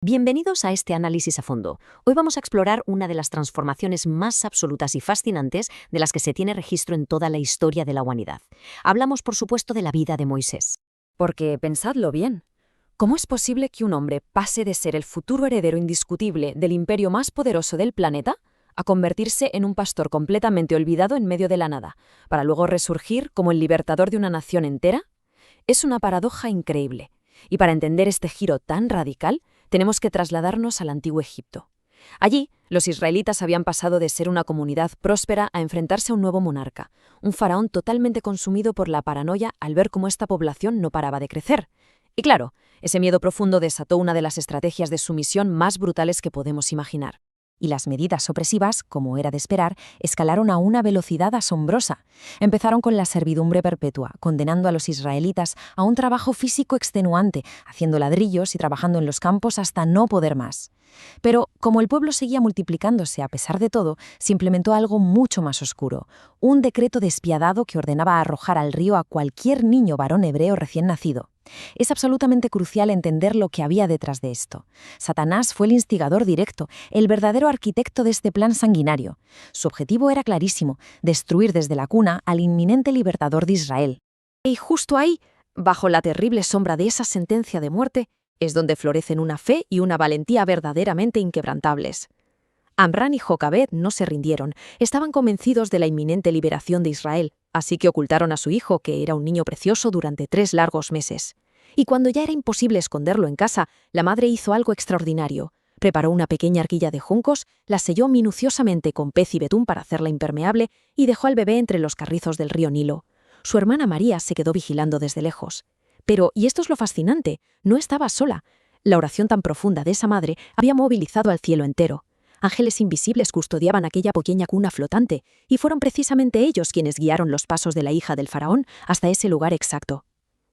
Bienvenidos a este análisis a fondo. Hoy vamos a explorar una de las transformaciones más absolutas y fascinantes de las que se tiene registro en toda la historia de la humanidad. Hablamos, por supuesto, de la vida de Moisés. Porque, pensadlo bien, ¿cómo es posible que un hombre pase de ser el futuro heredero indiscutible del imperio más poderoso del planeta a convertirse en un pastor completamente olvidado en medio de la nada, para luego resurgir como el libertador de una nación entera? Es una paradoja increíble. Y para entender este giro tan radical, tenemos que trasladarnos al antiguo Egipto. Allí, los israelitas habían pasado de ser una comunidad próspera a enfrentarse a un nuevo monarca, un faraón totalmente consumido por la paranoia al ver cómo esta población no paraba de crecer. Y claro, ese miedo profundo desató una de las estrategias de sumisión más brutales que podemos imaginar. Y las medidas opresivas, como era de esperar, escalaron a una velocidad asombrosa. Empezaron con la servidumbre perpetua, condenando a los israelitas a un trabajo físico extenuante, haciendo ladrillos y trabajando en los campos hasta no poder más. Pero, como el pueblo seguía multiplicándose a pesar de todo, se implementó algo mucho más oscuro, un decreto despiadado que ordenaba arrojar al río a cualquier niño varón hebreo recién nacido. Es absolutamente crucial entender lo que había detrás de esto. Satanás fue el instigador directo, el verdadero arquitecto de este plan sanguinario. Su objetivo era clarísimo: destruir desde la cuna al inminente libertador de Israel. Y justo ahí, bajo la terrible sombra de esa sentencia de muerte, es donde florecen una fe y una valentía verdaderamente inquebrantables. Amrán y Jocabed no se rindieron, estaban convencidos de la inminente liberación de Israel, así que ocultaron a su hijo, que era un niño precioso, durante 3 largos meses. Y cuando ya era imposible esconderlo en casa, la madre hizo algo extraordinario. Preparó una pequeña arquilla de juncos, la selló minuciosamente con pez y betún para hacerla impermeable y dejó al bebé entre los carrizos del río Nilo. Su hermana María se quedó vigilando desde lejos. Pero, y esto es lo fascinante, no estaba sola. La oración tan profunda de esa madre había movilizado al cielo entero. Ángeles invisibles custodiaban aquella pequeña cuna flotante, y fueron precisamente ellos quienes guiaron los pasos de la hija del faraón hasta ese lugar exacto.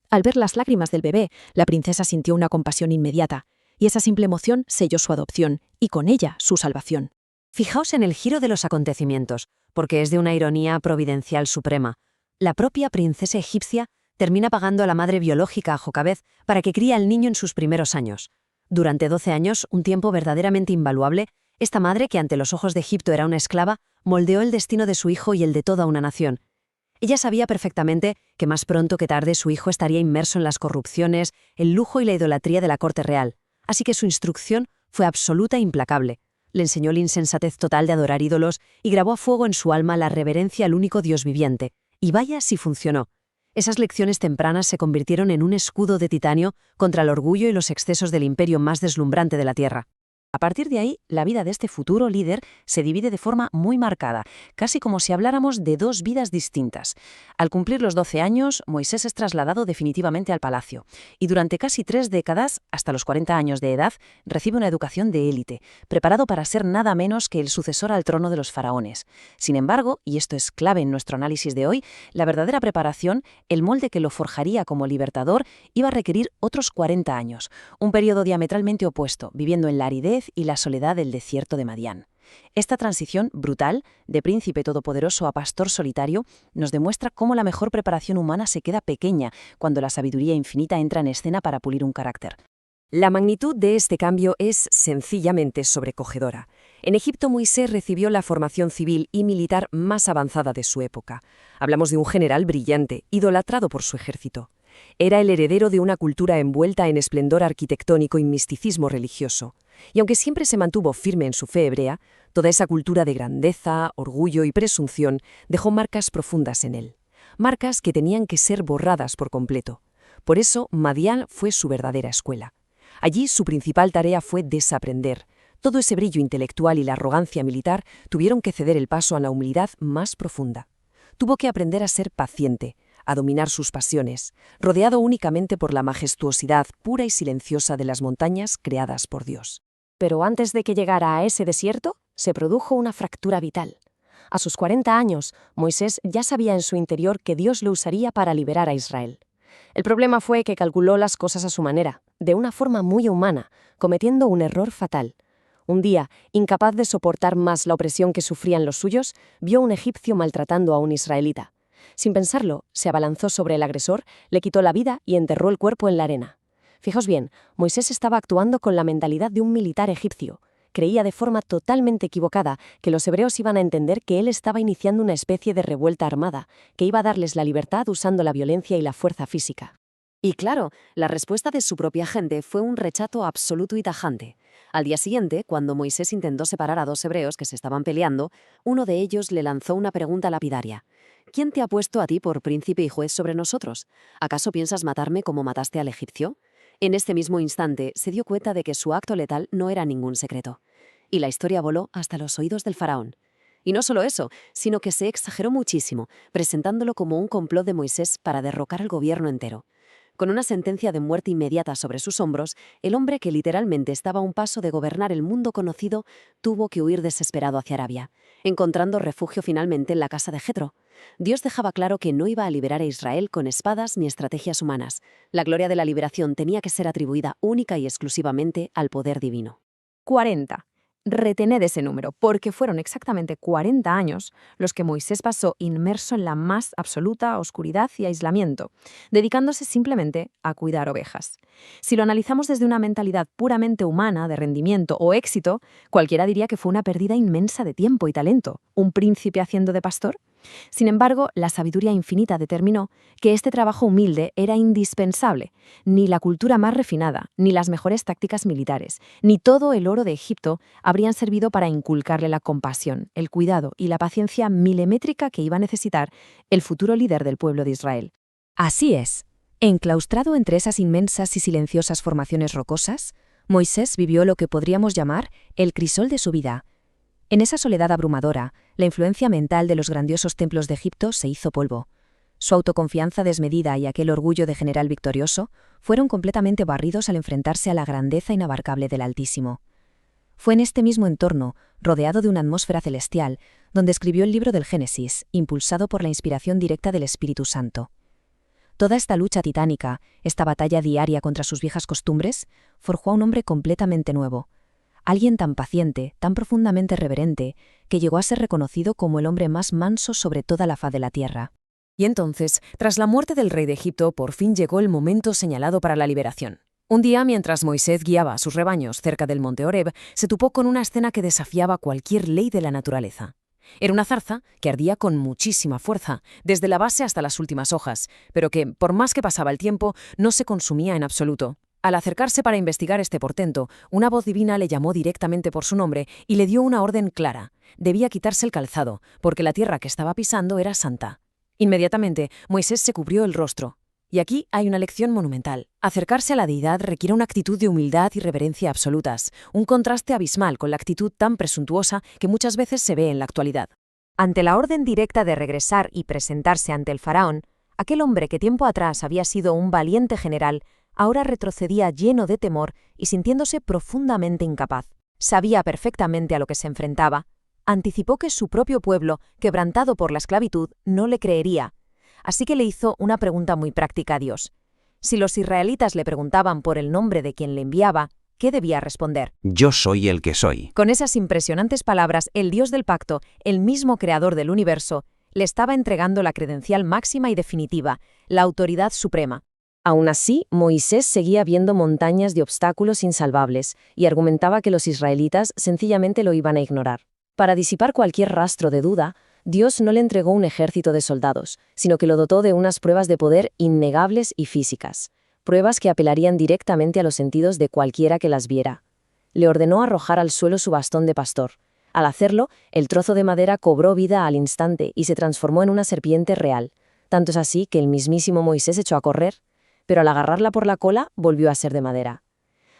Al ver las lágrimas del bebé, la princesa sintió una compasión inmediata, y esa simple emoción selló su adopción, y con ella su salvación. Fijaos en el giro de los acontecimientos, porque es de una ironía providencial suprema. La propia princesa egipcia termina pagando a la madre biológica, a Jocabed, para que críe al niño en sus primeros años. Durante 12 años, un tiempo verdaderamente invaluable, esta madre, que ante los ojos de Egipto era una esclava, moldeó el destino de su hijo y el de toda una nación. Ella sabía perfectamente que más pronto que tarde su hijo estaría inmerso en las corrupciones, el lujo y la idolatría de la corte real, así que su instrucción fue absoluta e implacable. Le enseñó la insensatez total de adorar ídolos y grabó a fuego en su alma la reverencia al único Dios viviente. Y vaya si funcionó. Esas lecciones tempranas se convirtieron en un escudo de titanio contra el orgullo y los excesos del imperio más deslumbrante de la tierra. A partir de ahí, la vida de este futuro líder se divide de forma muy marcada, casi como si habláramos de 2 vidas distintas. Al cumplir los 12 años, Moisés es trasladado definitivamente al palacio, y durante casi 3 décadas, hasta los 40 años de edad, recibe una educación de élite, preparado para ser nada menos que el sucesor al trono de los faraones. Sin embargo, y esto es clave en nuestro análisis de hoy, la verdadera preparación, el molde que lo forjaría como libertador, iba a requerir otros 40 años, un periodo diametralmente opuesto, viviendo en la aridez y la soledad del desierto de Madián. Esta transición brutal, de príncipe todopoderoso a pastor solitario, nos demuestra cómo la mejor preparación humana se queda pequeña cuando la sabiduría infinita entra en escena para pulir un carácter. La magnitud de este cambio es sencillamente sobrecogedora. En Egipto, Moisés recibió la formación civil y militar más avanzada de su época. Hablamos de un general brillante, idolatrado por su ejército. Era el heredero de una cultura envuelta en esplendor arquitectónico y misticismo religioso. Y aunque siempre se mantuvo firme en su fe hebrea, toda esa cultura de grandeza, orgullo y presunción dejó marcas profundas en él. Marcas que tenían que ser borradas por completo. Por eso, Madián fue su verdadera escuela. Allí su principal tarea fue desaprender. Todo ese brillo intelectual y la arrogancia militar tuvieron que ceder el paso a la humildad más profunda. Tuvo que aprender a ser paciente, a dominar sus pasiones, rodeado únicamente por la majestuosidad pura y silenciosa de las montañas creadas por Dios. Pero antes de que llegara a ese desierto, se produjo una fractura vital. A sus 40 años, Moisés ya sabía en su interior que Dios lo usaría para liberar a Israel. El problema fue que calculó las cosas a su manera, de una forma muy humana, cometiendo un error fatal. Un día, incapaz de soportar más la opresión que sufrían los suyos, vio a un egipcio maltratando a un israelita. Sin pensarlo, se abalanzó sobre el agresor, le quitó la vida y enterró el cuerpo en la arena. Fijaos bien, Moisés estaba actuando con la mentalidad de un militar egipcio. Creía de forma totalmente equivocada que los hebreos iban a entender que él estaba iniciando una especie de revuelta armada, que iba a darles la libertad usando la violencia y la fuerza física. Y claro, la respuesta de su propia gente fue un rechazo absoluto y tajante. Al día siguiente, cuando Moisés intentó separar a dos hebreos que se estaban peleando, uno de ellos le lanzó una pregunta lapidaria. ¿Quién te ha puesto a ti por príncipe y juez sobre nosotros? ¿Acaso piensas matarme como mataste al egipcio? En este mismo instante se dio cuenta de que su acto letal no era ningún secreto. Y la historia voló hasta los oídos del faraón. Y no solo eso, sino que se exageró muchísimo, presentándolo como un complot de Moisés para derrocar al gobierno entero. Con una sentencia de muerte inmediata sobre sus hombros, el hombre que literalmente estaba a un paso de gobernar el mundo conocido tuvo que huir desesperado hacia Arabia, encontrando refugio finalmente en la casa de Jetro. Dios dejaba claro que no iba a liberar a Israel con espadas ni estrategias humanas. La gloria de la liberación tenía que ser atribuida única y exclusivamente al poder divino. 40. Retened ese número, porque fueron exactamente 40 años los que Moisés pasó inmerso en la más absoluta oscuridad y aislamiento, dedicándose simplemente a cuidar ovejas. Si lo analizamos desde una mentalidad puramente humana de rendimiento o éxito, cualquiera diría que fue una pérdida inmensa de tiempo y talento. ¿Un príncipe haciendo de pastor? Sin embargo, la sabiduría infinita determinó que este trabajo humilde era indispensable. Ni la cultura más refinada, ni las mejores tácticas militares, ni todo el oro de Egipto habrían servido para inculcarle la compasión, el cuidado y la paciencia milimétrica que iba a necesitar el futuro líder del pueblo de Israel. Así es, enclaustrado entre esas inmensas y silenciosas formaciones rocosas, Moisés vivió lo que podríamos llamar el crisol de su vida. En esa soledad abrumadora, la influencia mental de los grandiosos templos de Egipto se hizo polvo. Su autoconfianza desmedida y aquel orgullo de general victorioso fueron completamente barridos al enfrentarse a la grandeza inabarcable del Altísimo. Fue en este mismo entorno, rodeado de una atmósfera celestial, donde escribió el libro del Génesis, impulsado por la inspiración directa del Espíritu Santo. Toda esta lucha titánica, esta batalla diaria contra sus viejas costumbres, forjó a un hombre completamente nuevo. Alguien tan paciente, tan profundamente reverente, que llegó a ser reconocido como el hombre más manso sobre toda la faz de la tierra. Y entonces, tras la muerte del rey de Egipto, por fin llegó el momento señalado para la liberación. Un día, mientras Moisés guiaba a sus rebaños cerca del monte Horeb, se topó con una escena que desafiaba cualquier ley de la naturaleza. Era una zarza que ardía con muchísima fuerza, desde la base hasta las últimas hojas, pero que, por más que pasaba el tiempo, no se consumía en absoluto. Al acercarse para investigar este portento, una voz divina le llamó directamente por su nombre y le dio una orden clara. Debía quitarse el calzado, porque la tierra que estaba pisando era santa. Inmediatamente, Moisés se cubrió el rostro. Y aquí hay una lección monumental. Acercarse a la deidad requiere una actitud de humildad y reverencia absolutas, un contraste abismal con la actitud tan presuntuosa que muchas veces se ve en la actualidad. Ante la orden directa de regresar y presentarse ante el faraón, aquel hombre que tiempo atrás había sido un valiente general, ahora retrocedía lleno de temor y sintiéndose profundamente incapaz. Sabía perfectamente a lo que se enfrentaba. Anticipó que su propio pueblo, quebrantado por la esclavitud, no le creería. Así que le hizo una pregunta muy práctica a Dios. Si los israelitas le preguntaban por el nombre de quien le enviaba, ¿qué debía responder? Yo soy el que soy. Con esas impresionantes palabras, el Dios del pacto, el mismo creador del universo, le estaba entregando la credencial máxima y definitiva, la autoridad suprema. Aún así, Moisés seguía viendo montañas de obstáculos insalvables y argumentaba que los israelitas sencillamente lo iban a ignorar. Para disipar cualquier rastro de duda, Dios no le entregó un ejército de soldados, sino que lo dotó de unas pruebas de poder innegables y físicas, pruebas que apelarían directamente a los sentidos de cualquiera que las viera. Le ordenó arrojar al suelo su bastón de pastor. Al hacerlo, el trozo de madera cobró vida al instante y se transformó en una serpiente real. Tanto es así que el mismísimo Moisés echó a correr, pero al agarrarla por la cola volvió a ser de madera.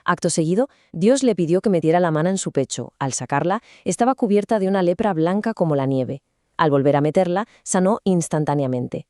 Acto seguido, Dios le pidió que metiera la mano en su pecho. Al sacarla, estaba cubierta de una lepra blanca como la nieve. Al volver a meterla, sanó instantáneamente.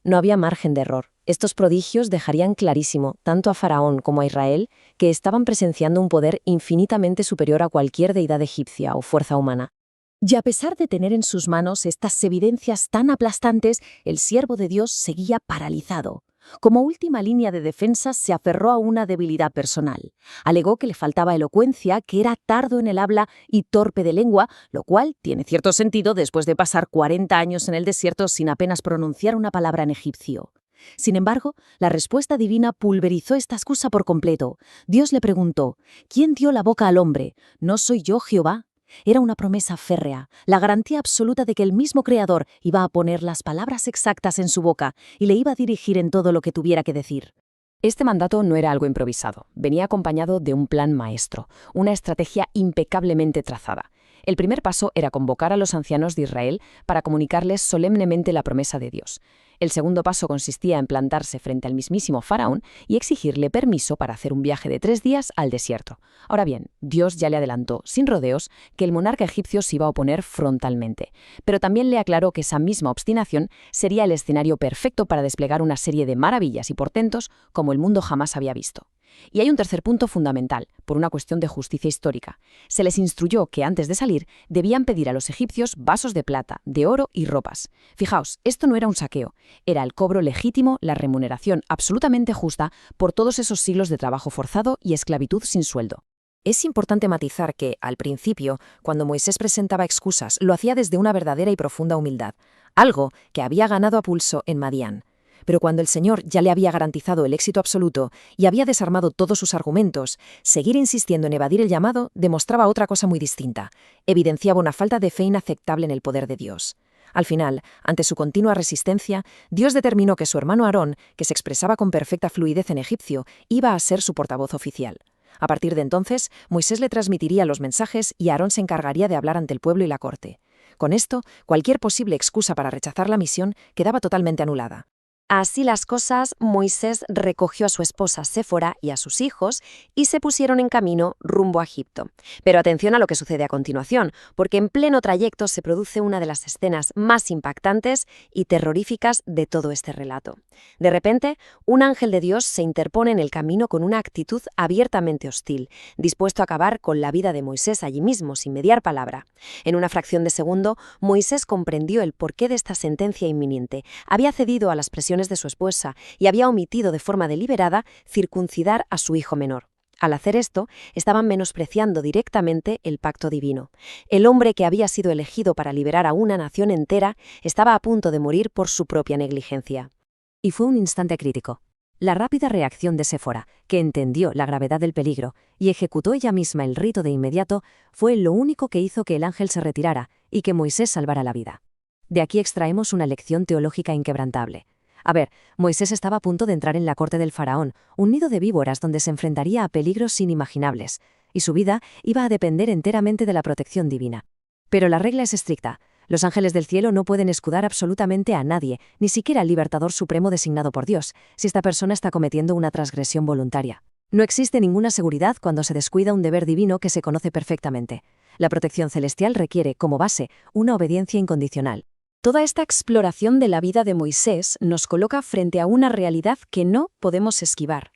No había margen de error. Estos prodigios dejarían clarísimo, tanto a Faraón como a Israel, que estaban presenciando un poder infinitamente superior a cualquier deidad egipcia o fuerza humana. Y a pesar de tener en sus manos estas evidencias tan aplastantes, el siervo de Dios seguía paralizado. Como última línea de defensa, se aferró a una debilidad personal. Alegó que le faltaba elocuencia, que era tardo en el habla y torpe de lengua, lo cual tiene cierto sentido después de pasar 40 años en el desierto sin apenas pronunciar una palabra en egipcio. Sin embargo, la respuesta divina pulverizó esta excusa por completo. Dios le preguntó, ¿quién dio la boca al hombre? ¿No soy yo, Jehová? Era una promesa férrea, la garantía absoluta de que el mismo Creador iba a poner las palabras exactas en su boca y le iba a dirigir en todo lo que tuviera que decir. Este mandato no era algo improvisado, venía acompañado de un plan maestro, una estrategia impecablemente trazada. El primer paso era convocar a los ancianos de Israel para comunicarles solemnemente la promesa de Dios. El segundo paso consistía en plantarse frente al mismísimo faraón y exigirle permiso para hacer un viaje de 3 días al desierto. Ahora bien, Dios ya le adelantó, sin rodeos, que el monarca egipcio se iba a oponer frontalmente, pero también le aclaró que esa misma obstinación sería el escenario perfecto para desplegar una serie de maravillas y portentos como el mundo jamás había visto. Y hay un tercer punto fundamental, por una cuestión de justicia histórica. Se les instruyó que antes de salir debían pedir a los egipcios vasos de plata, de oro y ropas. Fijaos, esto no era un saqueo, era el cobro legítimo, la remuneración absolutamente justa por todos esos siglos de trabajo forzado y esclavitud sin sueldo. Es importante matizar que, al principio, cuando Moisés presentaba excusas, lo hacía desde una verdadera y profunda humildad, algo que había ganado a pulso en Madián. Pero cuando el Señor ya le había garantizado el éxito absoluto y había desarmado todos sus argumentos, seguir insistiendo en evadir el llamado demostraba otra cosa muy distinta. Evidenciaba una falta de fe inaceptable en el poder de Dios. Al final, ante su continua resistencia, Dios determinó que su hermano Aarón, que se expresaba con perfecta fluidez en egipcio, iba a ser su portavoz oficial. A partir de entonces, Moisés le transmitiría los mensajes y Aarón se encargaría de hablar ante el pueblo y la corte. Con esto, cualquier posible excusa para rechazar la misión quedaba totalmente anulada. Así las cosas, Moisés recogió a su esposa Séfora y a sus hijos y se pusieron en camino rumbo a Egipto. Pero atención a lo que sucede a continuación, porque en pleno trayecto se produce una de las escenas más impactantes y terroríficas de todo este relato. De repente, un ángel de Dios se interpone en el camino con una actitud abiertamente hostil, dispuesto a acabar con la vida de Moisés allí mismo, sin mediar palabra. En una fracción de segundo, Moisés comprendió el porqué de esta sentencia inminente. Había cedido a las presiones de su esposa y había omitido de forma deliberada circuncidar a su hijo menor. Al hacer esto, estaban menospreciando directamente el pacto divino. El hombre que había sido elegido para liberar a una nación entera estaba a punto de morir por su propia negligencia. Y fue un instante crítico. La rápida reacción de Séfora, que entendió la gravedad del peligro y ejecutó ella misma el rito de inmediato, fue lo único que hizo que el ángel se retirara y que Moisés salvara la vida. De aquí extraemos una lección teológica inquebrantable. A ver, Moisés estaba a punto de entrar en la corte del faraón, un nido de víboras donde se enfrentaría a peligros inimaginables, y su vida iba a depender enteramente de la protección divina. Pero la regla es estricta. Los ángeles del cielo no pueden escudar absolutamente a nadie, ni siquiera al libertador supremo designado por Dios, si esta persona está cometiendo una transgresión voluntaria. No existe ninguna seguridad cuando se descuida un deber divino que se conoce perfectamente. La protección celestial requiere, como base, una obediencia incondicional. Toda esta exploración de la vida de Moisés nos coloca frente a una realidad que no podemos esquivar.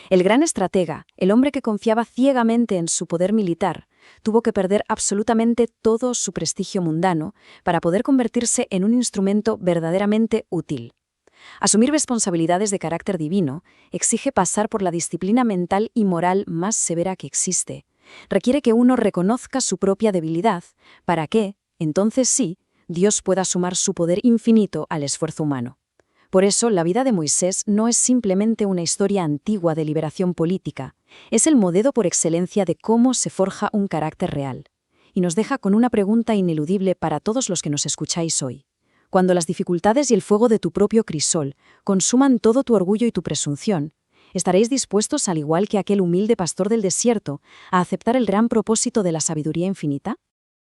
El gran estratega, el hombre que confiaba ciegamente en su poder militar, tuvo que perder absolutamente todo su prestigio mundano para poder convertirse en un instrumento verdaderamente útil. Asumir responsabilidades de carácter divino exige pasar por la disciplina mental y moral más severa que existe. Requiere que uno reconozca su propia debilidad para que, entonces sí, Dios pueda sumar su poder infinito al esfuerzo humano. Por eso, la vida de Moisés no es simplemente una historia antigua de liberación política, es el modelo por excelencia de cómo se forja un carácter real. Y nos deja con una pregunta ineludible para todos los que nos escucháis hoy. Cuando las dificultades y el fuego de tu propio crisol consuman todo tu orgullo y tu presunción, ¿estaréis dispuestos, al igual que aquel humilde pastor del desierto, a aceptar el gran propósito de la sabiduría infinita?